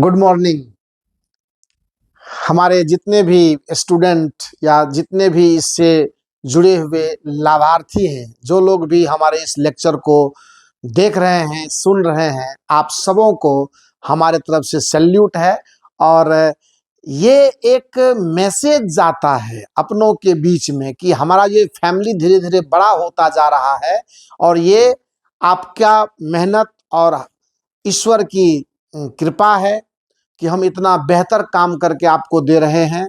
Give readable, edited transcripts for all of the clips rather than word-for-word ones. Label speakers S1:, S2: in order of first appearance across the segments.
S1: Good morning. हमारे जितने भी स्टूडेंट या जितने भी इससे जुड़े हुए लाभार्थी हैं, जो लोग भी हमारे इस लेक्चर को देख रहे हैं, सुन रहे हैं, आप सबों को हमारे तरफ से सैल्यूट है। और ये एक मैसेज जाता है अपनों के बीच में कि हमारा ये फैमिली धीरे धीरे बड़ा होता जा रहा है और ये आपका मेहनत और ईश्वर की कृपा है कि हम इतना बेहतर काम करके आपको दे रहे हैं,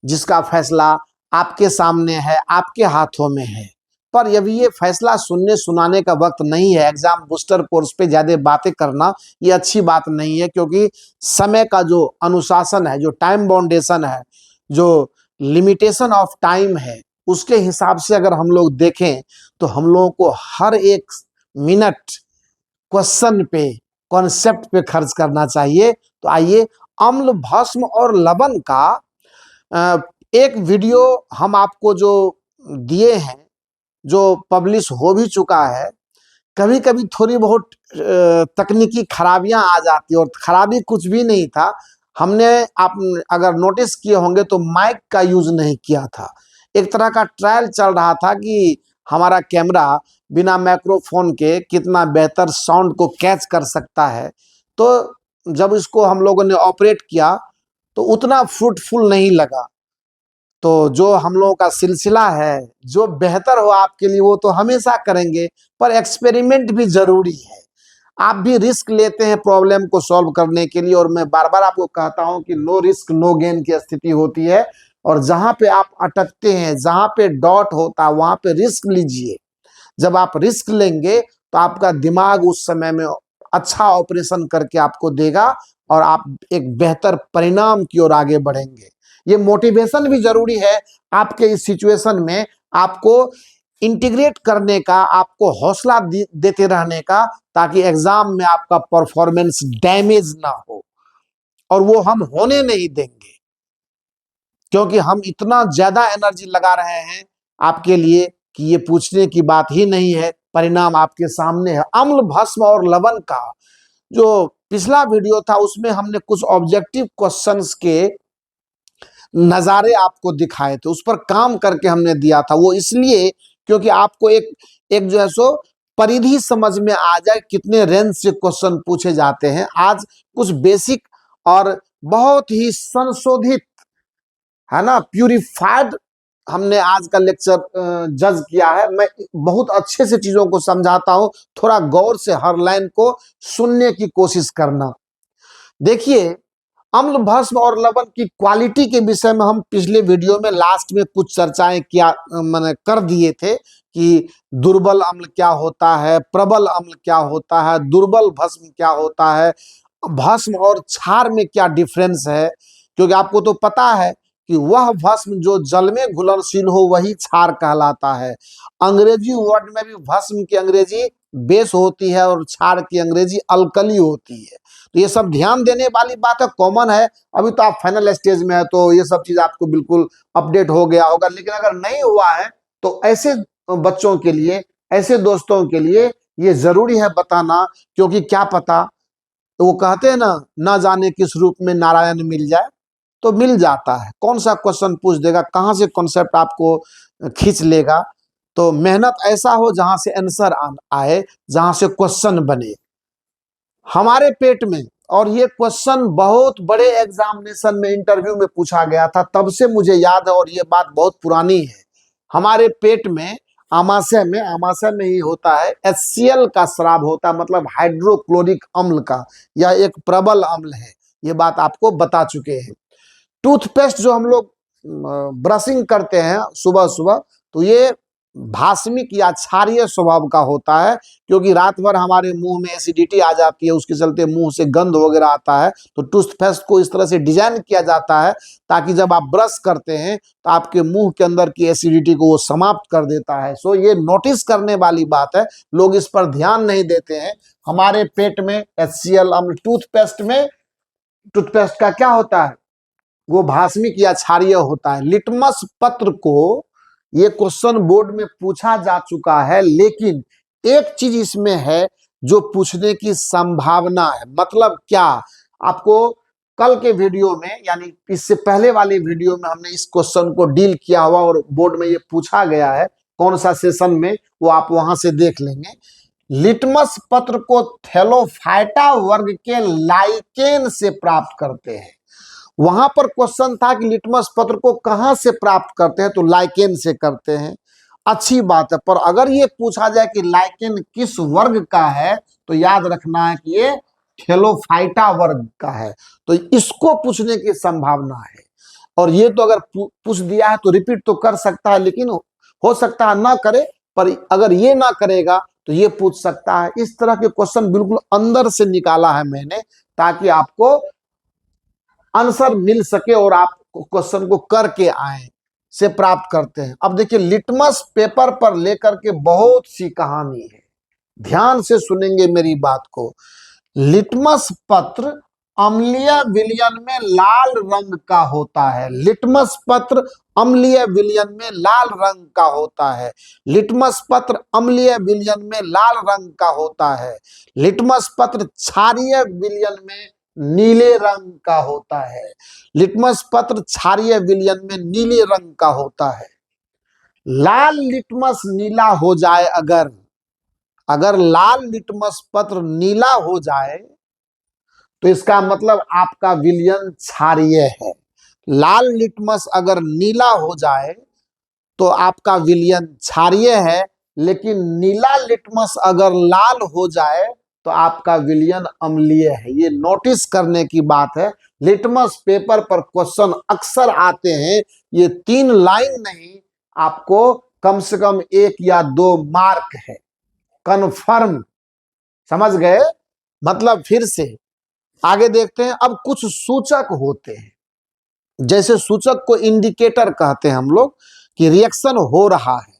S1: जिसका फैसला आपके सामने है, आपके हाथों में है। पर अभी ये फैसला सुनने सुनाने का वक्त नहीं है। एग्जाम बूस्टर कोर्स पे ज्यादा बातें करना ये अच्छी बात नहीं है, क्योंकि समय का जो अनुशासन है, जो टाइम बाउंडेशन है, जो लिमिटेशन ऑफ टाइम है, उसके हिसाब से अगर हम लोग देखें तो हम लोगों को हर एक मिनट क्वेश्चन पे, कॉन्सेप्ट पे खर्च करना चाहिए। तो आइए, अम्ल, भस्म और लवण का एक वीडियो हम आपको जो दिए हैं, जो पब्लिश हो भी चुका है। कभी कभी थोड़ी बहुत तकनीकी खराबियां आ जाती है, और खराबी कुछ भी नहीं था। हमने, आप अगर नोटिस किए होंगे तो माइक का यूज नहीं किया था। एक तरह का ट्रायल चल रहा था कि हमारा कैमरा बिना माइक्रोफोन के कितना बेहतर साउंड को कैच कर सकता है। तो जब इसको हम लोगों ने ऑपरेट किया तो उतना फ्रूटफुल नहीं लगा। तो जो हम लोगों का सिलसिला है, जो बेहतर हो आपके लिए, वो तो हमेशा करेंगे, पर एक्सपेरिमेंट भी जरूरी है। आप भी रिस्क लेते हैं प्रॉब्लम को सॉल्व करने के लिए, और मैं बार बार आपको कहता हूं कि नो रिस्क नो गेन की स्थिति होती है। और जहां पे आप अटकते हैं, जहां पे डॉट होता है, वहां पे रिस्क लीजिए। जब आप रिस्क लेंगे तो आपका दिमाग उस समय में अच्छा ऑपरेशन करके आपको देगा और आप एक बेहतर परिणाम की ओर आगे बढ़ेंगे। ये मोटिवेशन भी जरूरी है आपके इस सिचुएशन में, आपको इंटीग्रेट करने का, आपको हौसला देते रहने का, ताकि एग्जाम में आपका परफॉर्मेंस डैमेज ना हो। और वो हम होने नहीं देंगे, क्योंकि हम इतना ज्यादा एनर्जी लगा रहे हैं आपके लिए कि ये पूछने की बात ही नहीं है। परिणाम आपके सामने है। अम्ल, भस्म और लवण का जो पिछला वीडियो था, उसमें हमने कुछ ऑब्जेक्टिव क्वेश्चंस के नजारे आपको दिखाए थे, उस पर काम करके हमने दिया था। वो इसलिए क्योंकि आपको एक एक जो है सो परिधि समझ में आ जाए, कितने रेंज से क्वेश्चन पूछे जाते हैं। आज कुछ बेसिक और बहुत ही संशोधित, है ना, प्यूरिफाइड हमने आज का लेक्चर जज किया है। मैं बहुत अच्छे से चीजों को समझाता हूं, थोड़ा गौर से हर लाइन को सुनने की कोशिश करना। देखिए, अम्ल, भस्म और लवण की क्वालिटी के विषय में हम पिछले वीडियो में लास्ट में कुछ चर्चाएं किया, मैंने कर दिए थे कि दुर्बल अम्ल क्या होता है, प्रबल अम्ल क्या होता है, दुर्बल भस्म क्या होता है, भस्म और क्षार में क्या डिफरेंस है। क्योंकि आपको तो पता है कि वह भस्म जो जल में घुलनशील हो वही क्षार कहलाता है। अंग्रेजी वर्ड में भी भस्म की अंग्रेजी बेस होती है और क्षार की अंग्रेजी अल्कली होती है। तो ये सब ध्यान देने वाली बात है, कॉमन है। अभी तो आप फाइनल स्टेज में है, तो ये सब चीज आपको बिल्कुल अपडेट हो गया होगा। लेकिन अगर नहीं हुआ है तो ऐसे बच्चों के लिए, ऐसे दोस्तों के लिए ये जरूरी है बताना, क्योंकि क्या पता, तो वो कहते हैं ना, ना जाने किस रूप में नारायण मिल जाए। तो मिल जाता है, कौन सा क्वेश्चन पूछ देगा, कहां से कॉन्सेप्ट आपको खींच लेगा। तो मेहनत ऐसा हो जहां से आंसर आए, जहां से क्वेश्चन बने हमारे पेट में। और ये क्वेश्चन बहुत बड़े एग्जामिनेशन में, इंटरव्यू में पूछा गया था, तब से मुझे याद है, और ये बात बहुत पुरानी है। हमारे पेट में आमाशय में ही होता है, HCl का स्राव होता है, मतलब हाइड्रोक्लोरिक अम्ल का। यह एक प्रबल अम्ल है, ये बात आपको बता चुके हैं। टूथपेस्ट जो हम लोग ब्रशिंग करते हैं सुबह सुबह, तो ये भास्मिक या क्षारीय स्वभाव का होता है, क्योंकि रात भर हमारे मुंह में एसिडिटी आ जाती है, उसके चलते मुंह से गंध वगैरह आता है। तो टूथपेस्ट को इस तरह से डिजाइन किया जाता है ताकि जब आप ब्रश करते हैं तो आपके मुंह के अंदर की एसिडिटी को वो समाप्त कर देता है। सो ये नोटिस करने वाली बात है, लोग इस पर ध्यान नहीं देते हैं। हमारे पेट में HCl अम्ल, टूथपेस्ट का क्या होता है, वो भास्मिक या क्षारीय होता है। लिटमस पत्र को ये क्वेश्चन बोर्ड में पूछा जा चुका है, लेकिन एक चीज इसमें है जो पूछने की संभावना है। मतलब क्या, आपको कल के वीडियो में यानी इससे पहले वाले वीडियो में हमने इस क्वेश्चन को डील किया हुआ और बोर्ड में ये पूछा गया है, कौन सा सेशन में, वो आप वहां से देख लेंगे। लिटमस पत्र को थैलोफाइटा वर्ग के लाइकेन से प्राप्त करते हैं। वहां पर क्वेश्चन था कि लिटमस पत्र को कहां से प्राप्त करते हैं, तो लाइकेन से करते हैं। अच्छी बात है, पर अगर ये पूछा जाए कि लाइकेन किस वर्ग का है, तो याद रखना है कि ये थैलोफाइटा वर्ग का है। तो इसको पूछने की संभावना है। और ये तो अगर पूछ दिया है तो रिपीट तो कर सकता है, लेकिन हो सकता है ना करे, पर अगर ये ना करेगा तो ये पूछ सकता है। इस तरह के क्वेश्चन बिल्कुल अंदर से निकाला है मैंने, ताकि आपको आंसर मिल सके और आप क्वेश्चन को करके आए से प्राप्त करते हैं। अब देखिए, लिटमस पेपर पर लेकर के बहुत सी कहानी है, ध्यान से सुनेंगे मेरी बात को। लिटमस पत्र अम्लीय विलयन में लाल रंग का होता है। लिटमस पत्र अम्लीय विलयन में लाल रंग का होता है। लिटमस पत्र अम्लीय विलयन में लाल रंग का होता है। लिटमस पत्र क्षारीय विलयन में नीले रंग का होता है। लिटमस पत्र क्षारीय विलयन में नीले रंग का होता है। लाल लिटमस नीला हो जाए, अगर लाल लिटमस पत्र नीला हो जाए तो इसका मतलब आपका विलयन क्षारीय है। लाल लिटमस अगर नीला हो जाए तो आपका विलयन क्षारीय है, लेकिन नीला लिटमस अगर लाल हो जाए तो आपका विलयन अम्लीय है। ये नोटिस करने की बात है। लिटमस पेपर पर क्वेश्चन अक्सर आते हैं। ये 3 लाइन नहीं, आपको कम से कम 1 या 2 मार्क है, कन्फर्म। समझ गए? मतलब फिर से आगे देखते हैं। अब कुछ सूचक होते हैं, जैसे सूचक को इंडिकेटर कहते हैं हम लोग, कि रिएक्शन हो रहा है,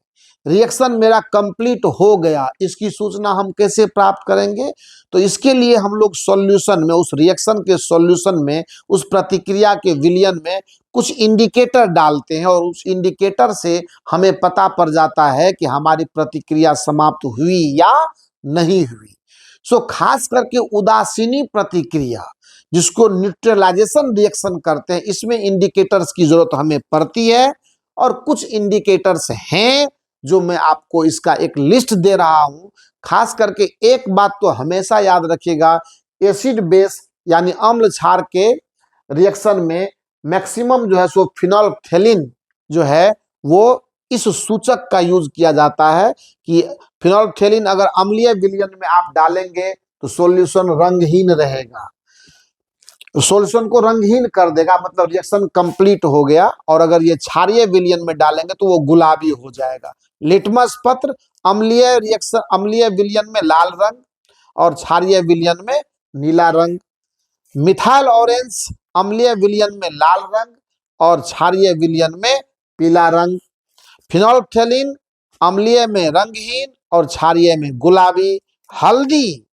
S1: रिएक्शन मेरा कंप्लीट हो गया। इसकी सूचना हम कैसे प्राप्त करेंगे? तो इसके लिए हम लोग सॉल्यूशन में, उस रिएक्शन के सॉल्यूशन में, उस प्रतिक्रिया के विलयन में कुछ इंडिकेटर डालते हैं, और उस इंडिकेटर से हमें पता पड़ जाता है कि हमारी प्रतिक्रिया समाप्त हुई या नहीं हुई। सो खास करके उदासीनी प्रतिक्रिया, जिसको न्यूट्रलाइजेशन रिएक्शन करते हैं, इसमें इंडिकेटर्स की जरूरत हमें पड़ती है। और कुछ इंडिकेटर्स हैं जो मैं आपको इसका एक लिस्ट दे रहा हूं। खास करके एक बात तो हमेशा याद रखिएगा, एसिड बेस यानी अम्ल क्षार के रिएक्शन में मैक्सिमम जो है सो फिनोल्फथेलिन जो है वो इस सूचक का यूज किया जाता है कि फिनोल्फथेलिन अगर अम्लीय विलयन में आप डालेंगे तो सॉल्यूशन रंगहीन रहेगा, सॉल्यूशन को रंगहीन कर देगा, मतलब रिएक्शन कंप्लीट हो गया। और अगर ये क्षारीय विलयन में डालेंगे तो वो गुलाबी हो जाएगा। लिटमस पत्र अम्लीय रिएक्शन, अम्लीय विलयन में लाल रंग और क्षारीय विलयन में नीला रंग। मिथाइल ऑरेंज अम्लीय विलयन में लाल रंग और क्षारीय विलयन में पीला रंग। फिनोल्फथेलिन अम्लीय में रंगहीन और क्षारीय में गुलाबी। हल्दी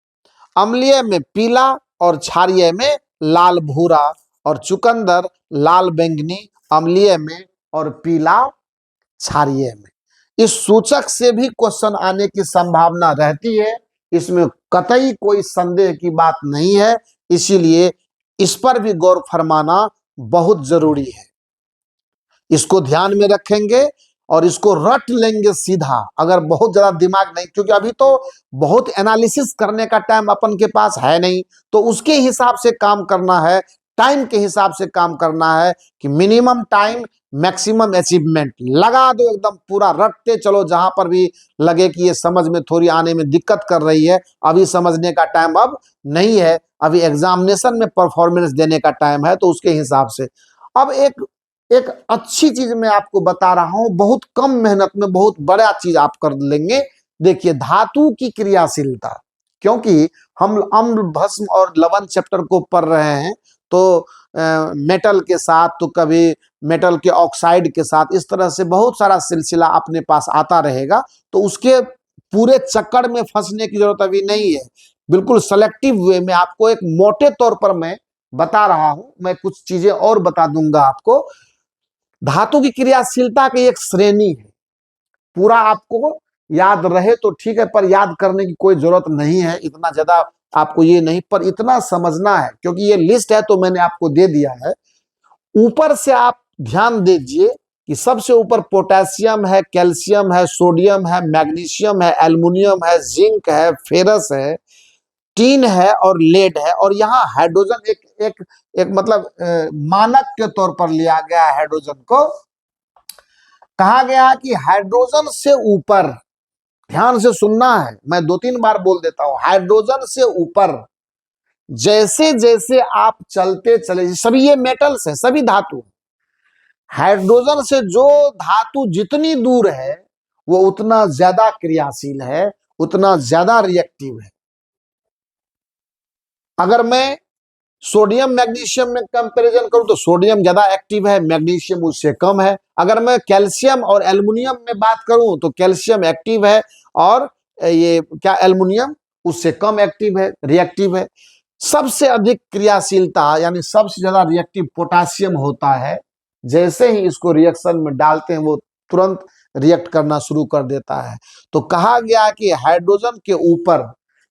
S1: अम्लीय में पीला और क्षारीय में लाल भूरा। और चुकंदर लाल बैंगनी अम्लीय में और पीला क्षारीय में। इस सूचक से भी क्वेश्चन आने की संभावना रहती है, इसमें कतई कोई संदेह की बात नहीं है। इसीलिए इस पर भी गौर फरमाना बहुत जरूरी है। इसको ध्यान में रखेंगे और इसको रट लेंगे सीधा, अगर बहुत ज्यादा दिमाग नहीं, क्योंकि अभी तो बहुत एनालिसिस करने का टाइम अपन के पास है नहीं, तो उसके हिसाब से काम करना है, टाइम के हिसाब से काम करना है कि मिनिमम टाइम मैक्सिमम अचीवमेंट। लगा दो एकदम पूरा, रटते चलो, जहां पर भी लगे कि ये समझ में थोड़ी आने में दिक्कत कर रही है, अभी समझने का टाइम अब नहीं है, अभी एग्जामिनेशन में परफॉर्मेंस देने का टाइम है, तो उसके हिसाब से। अब एक अच्छी चीज मैं आपको बता रहा हूं, बहुत कम मेहनत में बहुत बड़ा चीज आप कर लेंगे। देखिए, धातु की क्रियाशीलता, क्योंकि हम अम्ल भस्म और लवण चैप्टर को पढ़ रहे हैं, तो मेटल के साथ, तो कभी मेटल के ऑक्साइड के साथ, इस तरह से बहुत सारा सिलसिला अपने पास आता रहेगा। तो उसके पूरे चक्कर में फंसने की जरूरत अभी नहीं है। बिल्कुल सेलेक्टिव वे में आपको एक मोटे तौर पर मैं बता रहा हूं, मैं कुछ चीजें और बता दूंगा आपको। धातु की क्रियाशीलता की एक श्रेणी है, पूरा आपको याद रहे तो ठीक है, पर याद करने की कोई जरूरत नहीं है, इतना ज्यादा आपको ये नहीं, पर इतना समझना है क्योंकि ये लिस्ट है तो मैंने आपको दे दिया है। ऊपर से आप ध्यान दीजिए कि सबसे ऊपर पोटेशियम है, कैल्शियम है, सोडियम है, मैग्नीशियम है, एल्युमिनियम है, जिंक है, फेरस है, टीन है और लेड है। और यहाँ हाइड्रोजन एक एक एक मतलब मानक के तौर पर लिया गया है। हाइड्रोजन को कहा गया कि हाइड्रोजन से ऊपर, ध्यान से सुनना है, मैं 2-3 बार बोल देता हूं, हाइड्रोजन से ऊपर जैसे जैसे आप चलते चले, सभी ये मेटल्स है, सभी धातु, हाइड्रोजन से जो धातु जितनी दूर है वो उतना ज्यादा क्रियाशील है, उतना ज्यादा रिएक्टिव है। अगर मैं सोडियम मैग्नीशियम में कंपैरिजन करूं तो सोडियम ज्यादा एक्टिव है, मैग्नीशियम उससे कम है। अगर मैं कैल्शियम और एल्युमिनियम में बात करूं तो कैल्शियम एक्टिव है और ये क्या एल्युमिनियम उससे कम एक्टिव है, रिएक्टिव है। सबसे अधिक क्रियाशीलता यानी सबसे ज्यादा रिएक्टिव पोटेशियम होता है। जैसे ही इसको रिएक्शन में डालते हैं वो तुरंत रिएक्ट करना शुरू कर देता है। तो कहा गया कि हाइड्रोजन के ऊपर,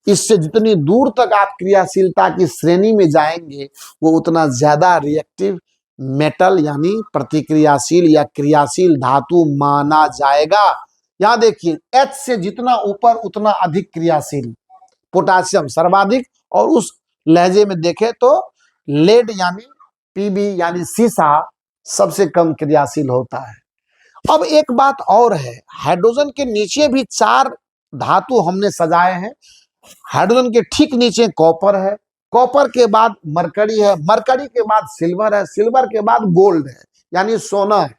S1: इससे जितनी दूर तक आप क्रियाशीलता की श्रेणी में जाएंगे वो उतना ज्यादा रिएक्टिव मेटल यानी प्रतिक्रियाशील या क्रियाशील धातु माना जाएगा। यहां देखिए, H से जितना ऊपर उतना अधिक क्रियाशील, पोटेशियम सर्वाधिक, और उस लहजे में देखें तो लेड यानी पीबी यानी सीसा सबसे कम क्रियाशील होता है। अब एक बात और है, हाइड्रोजन के नीचे भी 4 धातु हमने सजाए हैं। हाइड्रोजन के ठीक नीचे कॉपर है, कॉपर के बाद मरकरी है, मरकरी के बाद सिल्वर है, सिल्वर के बाद गोल्ड है यानी सोना है।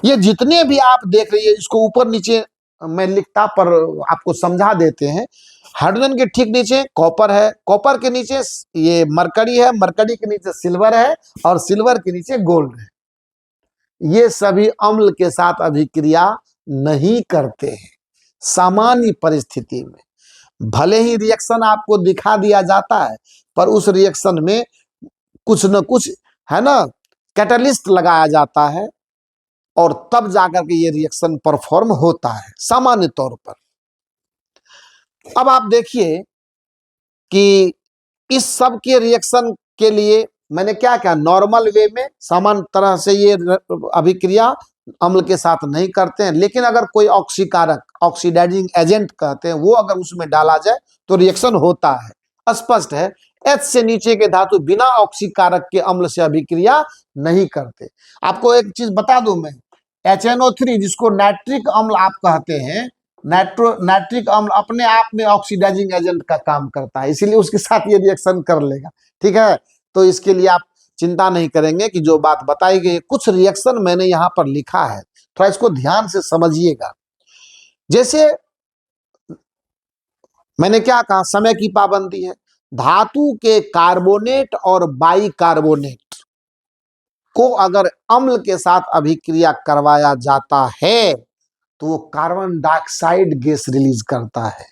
S1: ये जितने भी आप देख रही है, इसको ऊपर नीचे मैं लिखता पर आपको समझा देते हैं। हाइड्रोजन के ठीक नीचे कॉपर है, कॉपर के नीचे ये मरकरी है, मरकरी के नीचे सिल्वर है और सिल्वर के नीचे गोल्ड है। ये सभी अम्ल के साथ अभिक्रिया नहीं करते हैं सामान्य परिस्थिति में। भले ही रिएक्शन आपको दिखा दिया जाता है पर उस रिएक्शन में कुछ न कुछ है ना कैटलिस्ट लगाया जाता है और तब जाकर के ये रिएक्शन परफॉर्म होता है सामान्य तौर पर। अब आप देखिए कि इस सब के रिएक्शन के लिए मैंने क्या क्या नॉर्मल वे में सामान्य तरह से ये अभिक्रिया अम्ल के साथ नहीं करते हैं, लेकिन अगर कोई ऑक्सीकारक ऑक्सीडाइजिंग एजेंट कहते हैं वो अगर उसमें डाला जाए तो रिएक्शन होता है, स्पष्ट है। H से नीचे के धातु बिना ऑक्सीकारक के अम्ल से अभिक्रिया नहीं करते। आपको एक चीज बता दूं मैं, HNO3 जिसको नाइट्रिक अम्ल आप कहते हैं, नाइट्रिक अम्ल अपने आप में ऑक्सीडाइजिंग एजेंट का काम करता है, इसीलिए उसके साथ ये रिएक्शन कर लेगा, ठीक है। तो इसके लिए आप चिंता नहीं करेंगे कि जो बात बताई गई, कुछ रिएक्शन मैंने यहां पर लिखा है, थोड़ा इसको ध्यान से समझिएगा। जैसे मैंने क्या कहा, समय की पाबंदी है। धातु के कार्बोनेट और बाइकार्बोनेट को अगर अम्ल के साथ अभिक्रिया करवाया जाता है तो वो कार्बन डाइऑक्साइड गैस रिलीज करता है।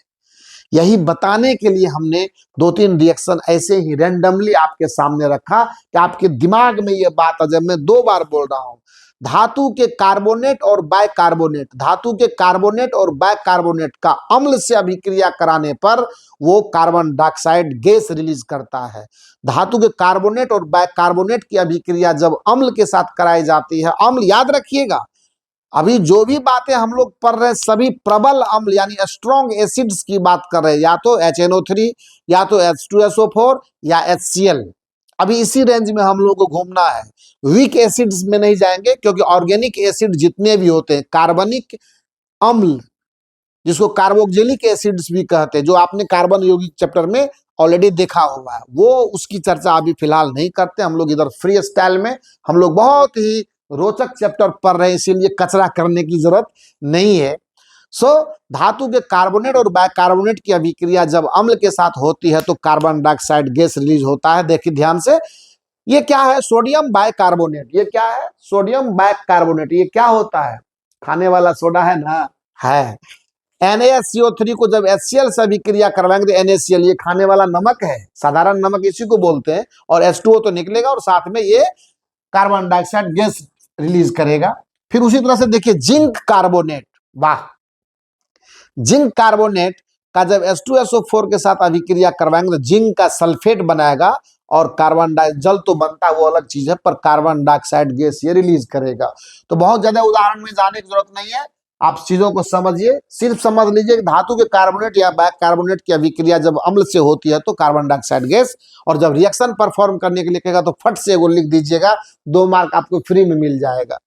S1: यही बताने के लिए हमने 2-3 रिएक्शन ऐसे ही रैंडमली आपके सामने रखा कि आपके दिमाग में ये बात आ जाए। मैं 2 बार बोल रहा हूं, धातु के कार्बोनेट और बाइकार्बोनेट, धातु के कार्बोनेट और बाइकार्बोनेट का अम्ल से अभिक्रिया कराने पर वो कार्बन डाइऑक्साइड गैस रिलीज करता है। धातु के कार्बोनेट और बाइकार्बोनेट की अभिक्रिया जब अम्ल के साथ कराई जाती है, अम्ल याद रखिएगा, अभी जो भी बातें हम लोग पढ़ रहे हैं सभी प्रबल अम्ल यानी स्ट्रॉन्ग एसिड्स की बात कर रहे हैं, या तो HNO3 या तो H2SO4 या HCl। अभी इसी रेंज में हम लोग को घूमना है, वीक एसिड्स में नहीं जाएंगे क्योंकि ऑर्गेनिक एसिड जितने भी होते हैं, कार्बनिक अम्ल जिसको कार्बोक्सिलिक एसिड्स भी कहते हैं, जो आपने कार्बन यौगिक चैप्टर में ऑलरेडी देखा हुआ है, वो उसकी चर्चा अभी फिलहाल नहीं करते। हम लोग इधर फ्री स्टाइल में हम लोग बहुत ही रोचक चैप्टर पढ़ रहे हैं, इसीलिए कचरा करने की जरूरत नहीं है। धातु के कार्बोनेट और बाइकार्बोनेट की अभिक्रिया जब अम्ल के साथ होती है तो कार्बन डाइऑक्साइड गैस रिलीज होता है। देखिए ध्यान से, ये क्या है, सोडियम बाइकार्बोनेट। ये क्या है, सोडियम बाइकार्बोनेट। ये क्या होता है, खाने वाला सोडा है ना, है। NaCO3 को जब HCl से अभिक्रिया करवाएंगे तो NaCl, ये खाने वाला नमक है, साधारण नमक इसी को बोलते हैं, और H2O तो निकलेगा और साथ में ये कार्बन डाइऑक्साइड गैस रिलीज करेगा। फिर उसी तरह से देखिए जिंक कार्बोनेट, वाह, जिंक कार्बोनेट का जब H2SO4 के साथ अभिक्रिया करवाएंगे तो जिंक का सल्फेट बनाएगा और कार्बन डाइऑक्साइड, जल तो बनता है वो अलग चीज है, पर कार्बन डाइऑक्साइड गैस ये रिलीज करेगा। तो बहुत ज्यादा उदाहरण में जाने की जरूरत नहीं है, आप चीजों को समझिए, सिर्फ समझ लीजिए कि धातु के कार्बोनेट या बाइकार्बोनेट की अभिक्रिया जब अम्ल से होती है तो कार्बन डाइऑक्साइड गैस, और जब रिएक्शन परफॉर्म करने के लिए कहेगा तो फट से वो लिख दीजिएगा, 2 मार्क आपको फ्री में मिल जाएगा।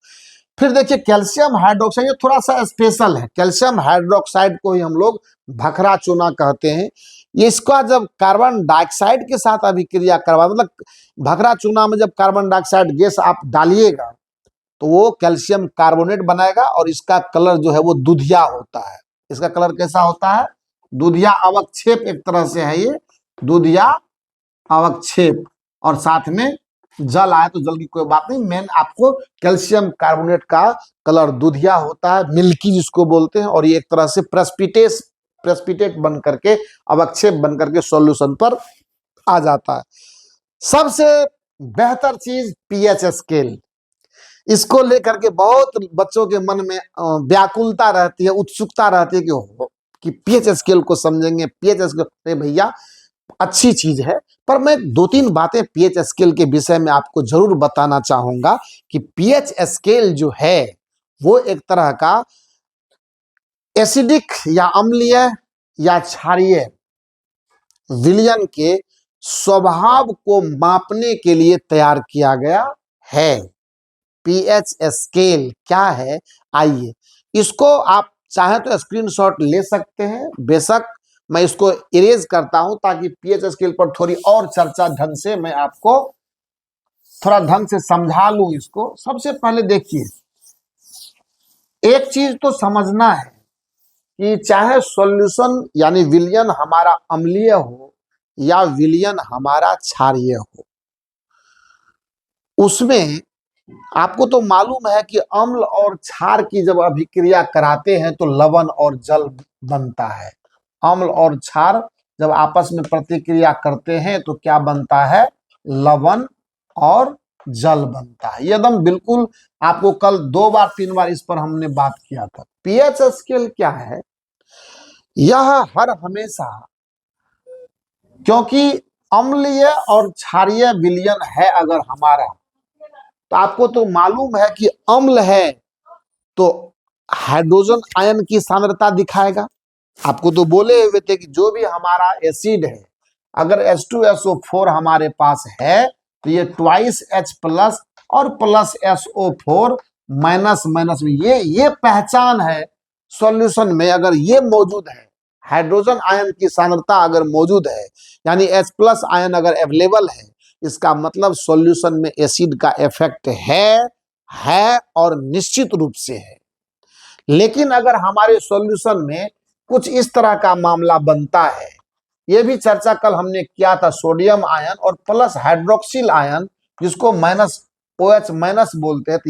S1: फिर देखिए कैल्शियम हाइड्रोक्साइड, ये थोड़ा सा स्पेशल है। कैल्शियम हाइड्रोक्साइड को ही हम लोग भखरा चूना कहते हैं। ये इसका जब कार्बन डाइऑक्साइड के साथ अभिक्रिया करवा, मतलब भखरा चूना में जब कार्बन डाइऑक्साइड गैस आप डालिएगा तो वो कैल्शियम कार्बोनेट बनाएगा और इसका कलर जो है वो दूधिया होता है। इसका कलर कैसा होता है? दूधिया अवक्षेप, एक तरह से है ये दूधिया अवक्षेप, और साथ में जल आए तो जल की कोई बात नहीं, मेन आपको कैल्शियम कार्बोनेट का कलर दूधिया होता है, मिल्की जिसको बोलते हैं, और ये एक तरह से प्रेसिपिटेट बन करके, अवक्षेप बन करके सॉल्यूशन पर आ जाता है। सबसे बेहतर चीज पीएच स्केल, इसको लेकर के बहुत बच्चों के मन में व्याकुलता रहती है, उत्सुकता रहती है कि पीएच स्केल को समझेंगे। पीएच स्केल भैया अच्छी चीज है, पर मैं 2-3 बातें पीएच स्केल के विषय में आपको जरूर बताना चाहूंगा कि पीएच स्केल जो है वो एक तरह का एसिडिक या अम्लीय या क्षारीय विलयन के स्वभाव को मापने के लिए तैयार किया गया है। पीएच स्केल क्या है, आइए इसको आप चाहे तो स्क्रीनशॉट ले सकते हैं, बेशक मैं इसको इरेज करता हूं ताकि पीएच स्केल पर थोड़ी और चर्चा ढंग से मैं आपको थोड़ा ढंग से समझा लूं इसको। सबसे पहले देखिए, एक चीज तो समझना है कि चाहे सॉल्यूशन यानी विलयन हमारा अम्लीय हो या विलयन हमारा क्षारीय हो, उसमें आपको तो मालूम है कि अम्ल और क्षार की जब अभिक्रिया कराते हैं तो लवण और जल बनता है। अम्ल और क्षार जब आपस में प्रतिक्रिया करते हैं तो क्या बनता है? लवण और जल बनता है। ये एकदम बिल्कुल आपको कल 2 बार 3 बार इस पर हमने बात किया था। पीएच स्केल क्या है? यह हर हमेशा, क्योंकि अम्लीय और क्षारीय विलयन है अगर हमारा, तो आपको तो मालूम है कि अम्ल है तो हाइड्रोजन आयन की सांद्रता दिखाएगा। आपको तो बोले हुए थे कि जो भी हमारा एसिड है, अगर H2SO4 हमारे पास है तो ये ट्वाइस H प्लस और प्लस SO4 माइनस माइनस में, ये पहचान है सॉल्यूशन में। अगर ये मौजूद है, हाइड्रोजन आयन की सांद्रता अगर मौजूद है, यानी H प्लस आयन अगर अवेलेबल है, इसका मतलब सॉल्यूशन में एसिड का इफेक्ट है और निश्चित रूप से है। लेकिन अगर हमारे सॉल्यूशन में कुछ इस तरह का मामला बनता है, यह भी चर्चा कल हमने किया था, सोडियम आयन और प्लस हाइड्रोक्सिल आयन जिसको माइनस OH माइनस बोलते हैं, तो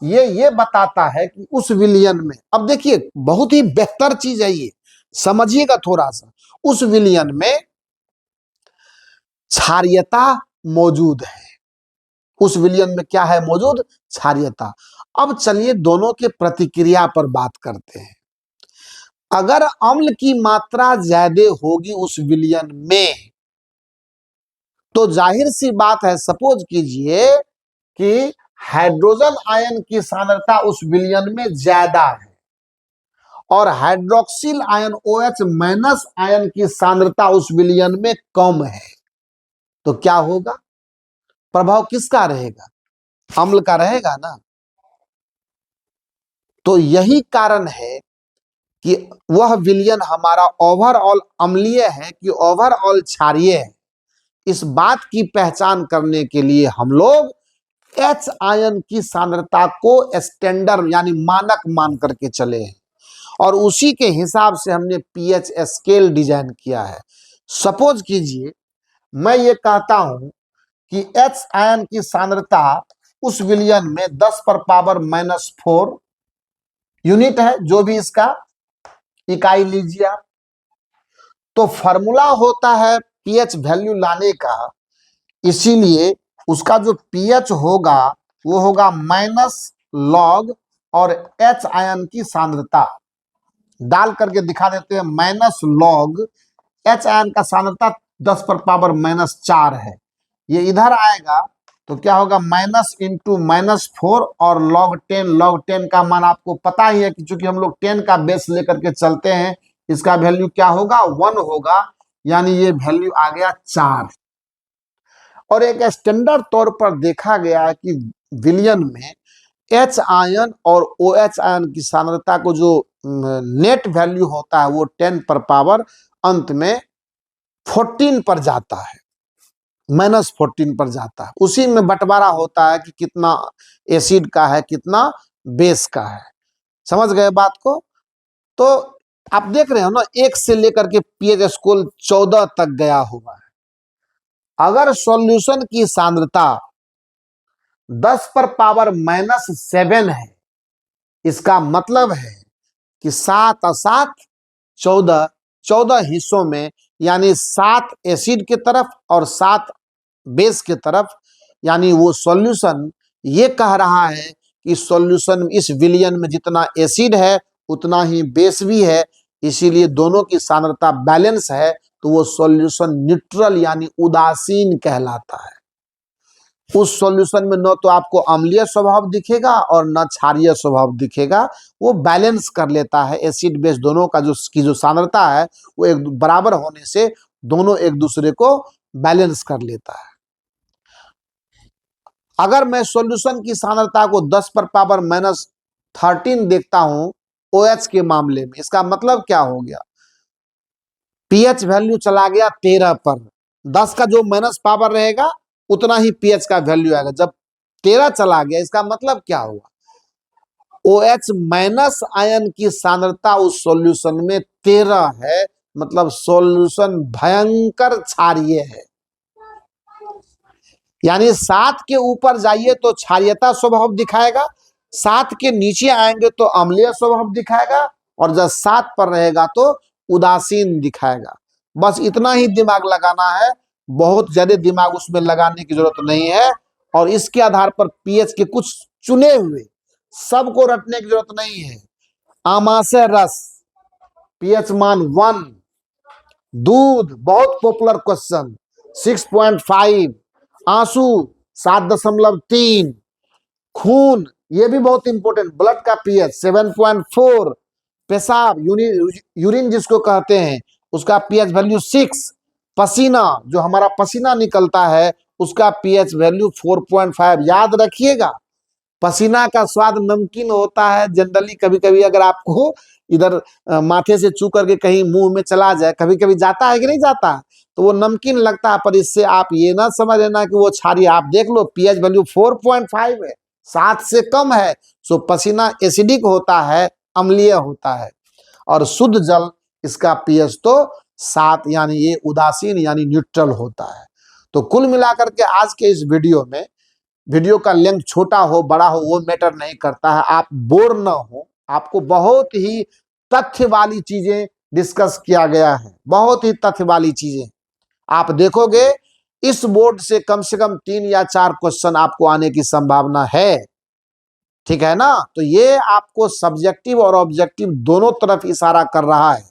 S1: ये बताता है कि उस विलयन में, अब देखिए बहुत ही बेहतर चीज है, ये समझिएगा थोड़ा सा, उस विलयन में क्षारीयता मौजूद है। उस विलयन में क्या है मौजूद? क्षारीयता। अब चलिए दोनों के प्रतिक्रिया पर बात करते हैं। अगर अम्ल की मात्रा ज्यादा होगी उस विलयन में, तो जाहिर सी बात है, सपोज कीजिए कि हाइड्रोजन आयन की सांद्रता उस विलयन में ज्यादा है और hydroxyl ion OH minus ion की सांद्रता उस विलयन में कम है, तो क्या होगा? प्रभाव किसका रहेगा? अम्ल का रहेगा ना। तो यही कारण है कि वह विलयन हमारा ओवरऑल अम्लीय है कि ओवरऑल क्षारीय है। इस बात की पहचान करने के लिए हम लोग H आयन की सांद्रता को स्टैंडर्ड यानी मानक मान करके चले हैं और उसी के हिसाब से हमने पीएच स्केल डिजाइन किया है। सपोज कीजिए मैं ये कहता हूं कि H आयन की सांद्रता उस विलयन में 10⁻⁻⁴ यूनिट है, जो भी इसका इकाई लीजिए आप। तो फॉर्मूला होता है पीएच वैल्यू लाने का, इसीलिए उसका जो पीएच होगा वो होगा माइनस लॉग और H आयन की सांद्रता डाल करके दिखा देते हैं। माइनस लॉग एच आयन का सांद्रता 10 पर पावर -4 है। ये इधर आएगा तो क्या होगा, माइनस इंटू -4 और log 10 का मान आपको पता ही है कि चूंकि हम लोग 10 का बेस लेकर के चलते हैं, इसका वैल्यू क्या होगा, 1 होगा, यानी ये वैल्यू आ गया 4। और एक स्टैंडर्ड तौर पर देखा गया है कि विलयन में एच आयन और ओ एच आयन की सांद्रता को जो नेट वैल्यू होता है वो 10 पर पावर अंत में 14 पर जाता है, -14 पर जाता है। उसी में बंटवारा होता है कि कितना एसिड का है, कितना बेस का है। समझ गए बात को? तो आप देख रहे हो ना, 1 से लेकर के पीएच स्कोर 14 तक गया हुआ है। अगर सॉल्यूशन की सांद्रता 10 पर पावर -7 है, इसका मतलब है कि 7 और 7 14, 14 हिस्सों में, यानी 7 एसिड की तरफ और 7 बेस की तरफ, यानी वो सॉल्यूशन ये कह रहा है कि सॉल्यूशन इस विलयन में जितना एसिड है उतना ही बेस भी है, इसीलिए दोनों की सांद्रता बैलेंस है, तो वो सॉल्यूशन न्यूट्रल यानी उदासीन कहलाता है। उस सॉल्यूशन में न तो आपको अम्लीय स्वभाव दिखेगा और न क्षारीय स्वभाव दिखेगा, वो बैलेंस कर लेता है। एसिड बेस दोनों का जो सांद्रता है वो एक बराबर होने से दोनों एक दूसरे को बैलेंस कर लेता है। अगर मैं सॉल्यूशन की सांद्रता को 10 पर पावर -13 देखता हूं OH के मामले में, इसका मतलब क्या हो गया, पीएच वैल्यू चला गया 13 पर। 10 का जो माइनस पावर रहेगा उतना ही पीएच का वैल्यू आएगा। जब 13 चला गया, इसका मतलब क्या हुआ, OH माइनस आयन की सांद्रता उस सॉल्यूशन में 13 है, मतलब सॉल्यूशन भयंकर क्षारीय है। यानी 7 के ऊपर जाइए तो क्षारीयता स्वभाव दिखाएगा, 7 के नीचे आएंगे तो अम्लीय स्वभाव दिखाएगा, और जब 7 पर रहेगा तो उदासीन दिखाएगा। बस इतना ही दिमाग लगाना है, बहुत ज्यादा दिमाग उसमें लगाने की जरूरत नहीं है। और इसके आधार पर पीएच के कुछ चुने हुए, सबको रटने की जरूरत नहीं है। आमाशय रस पीएच मान 1, दूध बहुत पॉपुलर क्वेश्चन 6.5, आंसू 7.3, खून ये भी बहुत इंपॉर्टेंट, ब्लड का पीएच 7.4, पेशाब यूरिन जिसको कहते हैं उसका पीएच वैल्यू 6, पसीना जो हमारा पसीना निकलता है उसका पीएच वैल्यू 4.5। याद रखिएगा, पसीना का स्वाद नमकीन होता है जनरली। कभी कभी अगर आपको इधर माथे से चू करके कहीं मुंह में चला जाए, कभी कभी जाता है कि नहीं जाता, तो वो नमकीन लगता है, पर इससे आप ये ना समझ लेना कि वो क्षारीय। आप देख लो पीएच वैल्यू 4.5 है, 7 से कम है, सो पसीना एसिडिक होता है, अम्लीय होता है। और शुद्ध जल इसका पीएच तो 7, यानी ये उदासीन यानी न्यूट्रल होता है। तो कुल मिलाकर के आज के इस वीडियो में, वीडियो का लेंथ छोटा हो बड़ा हो वो मैटर नहीं करता है, आप बोर न हो, आपको बहुत ही तथ्य वाली चीजें डिस्कस किया गया है, बहुत ही तथ्य वाली चीजें। आप देखोगे इस बोर्ड से कम 3 या 4 क्वेश्चन आपको आने की संभावना है, ठीक है ना। तो ये आपको सब्जेक्टिव और ऑब्जेक्टिव दोनों तरफ इशारा कर रहा है,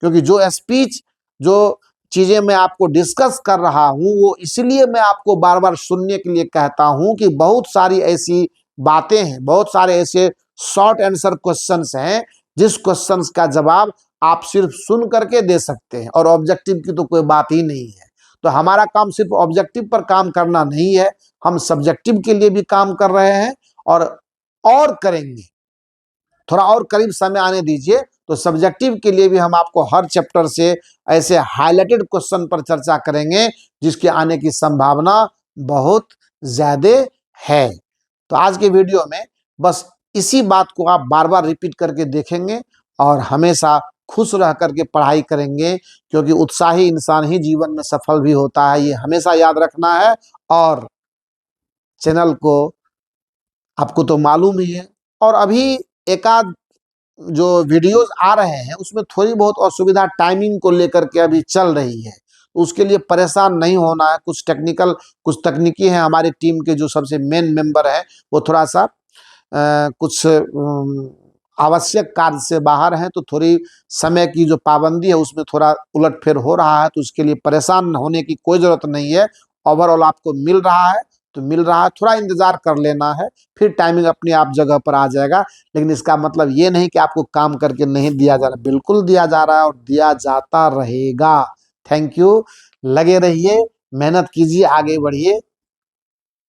S1: क्योंकि जो स्पीच, जो चीजें मैं आपको डिस्कस कर रहा हूं वो इसलिए मैं आपको बार बार सुनने के लिए कहता हूं कि बहुत सारी ऐसी बातें हैं, बहुत सारे ऐसे शॉर्ट आंसर क्वेश्चंस हैं जिस क्वेश्चंस का जवाब आप सिर्फ सुन करके दे सकते हैं, और ऑब्जेक्टिव की तो कोई बात ही नहीं है। तो हमारा काम सिर्फ ऑब्जेक्टिव पर काम करना नहीं है, हम सब्जेक्टिव के लिए भी काम कर रहे हैं और करेंगे। थोड़ा और करीब समय आने दीजिए तो सब्जेक्टिव के लिए भी हम आपको हर चैप्टर से ऐसे हाईलाइटेड क्वेश्चन पर चर्चा करेंगे जिसके आने की संभावना बहुत ज्यादा है। तो आज के वीडियो में बस इसी बात को आप बार बार रिपीट करके देखेंगे और हमेशा खुश रह करके पढ़ाई करेंगे, क्योंकि उत्साही इंसान ही जीवन में सफल भी होता है, ये हमेशा याद रखना है। और चैनल को आपको तो मालूम ही है, और अभी एकाध जो वीडियोस आ रहे हैं उसमें थोड़ी बहुत असुविधा टाइमिंग को लेकर के अभी चल रही है, तो उसके लिए परेशान नहीं होना है। कुछ तकनीकी हैं, हमारी टीम के जो सबसे मेन मेंबर है वो थोड़ा सा कुछ आवश्यक कार्य से बाहर हैं, तो थोड़ी समय की जो पाबंदी है उसमें थोड़ा उलटफेर हो रहा है, तो उसके लिए परेशान होने की कोई ज़रूरत नहीं है। ओवरऑल आपको मिल रहा है तो मिल रहा है, थोड़ा इंतज़ार कर लेना है, फिर टाइमिंग अपने आप जगह पर आ जाएगा। लेकिन इसका मतलब ये नहीं कि आपको काम करके नहीं दिया जा रहा, बिल्कुल दिया जा रहा है और दिया जाता रहेगा। Thank you. लगे रहिए, मेहनत कीजिए, आगे बढ़िए।